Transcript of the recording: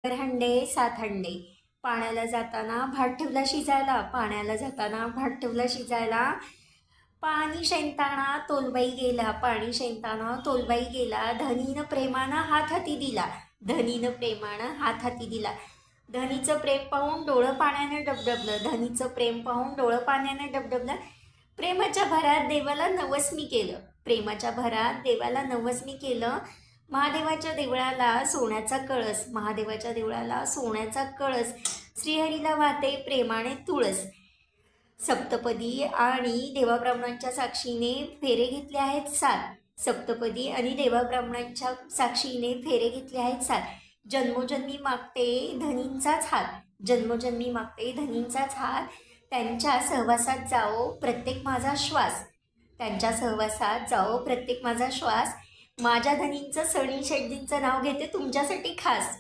हंडे सात हंडे, पाण्याला जाताना भात ठेवला शिजायला, पाण्याला जाताना भात ठेवला शिजायला. पाणी शेंगताना तोलबाई गेला, पाणी शेंगताना तोलबाई गेला. धनीनं प्रेमानं हात हाती दिला, धनीनं प्रेमानं हात हाती दिला. धनीचं प्रेम पाहून डोळं पाण्याने डबडबलं, धनीचं प्रेम पाहून डोळं पाण्याने डबडबलं. प्रेमाच्या भरात देवाला नवस मी केलं, प्रेमाच्या भरात देवाला नवस मी केलं. महादेवाच्या देवळाला सोन्याचा कळस, महादेवाच्या देवळाला सोन्याचा कळस. श्रीहरीला वाहते प्रेमाने तुळस. सप्तपदी आणि देवाब्राह्मणांच्या साक्षीने फेरे घेतले आहेत 7, सप्तपदी आणि देवाब्राह्मणांच्या साक्षीने फेरे घेतले आहेत 7. जन्मोजन्मी मागते धनींचाच हात, जन्मोजन्मी मागते धनींचाच हात. त्यांच्या सहवासात जाओ प्रत्येक माझा श्वास, त्यांच्या सहवासात जाओ प्रत्येक माझा श्वास. माझ्या धनींचं सनी शेटजींचं नाव घेते तुमच्यासाठी खास.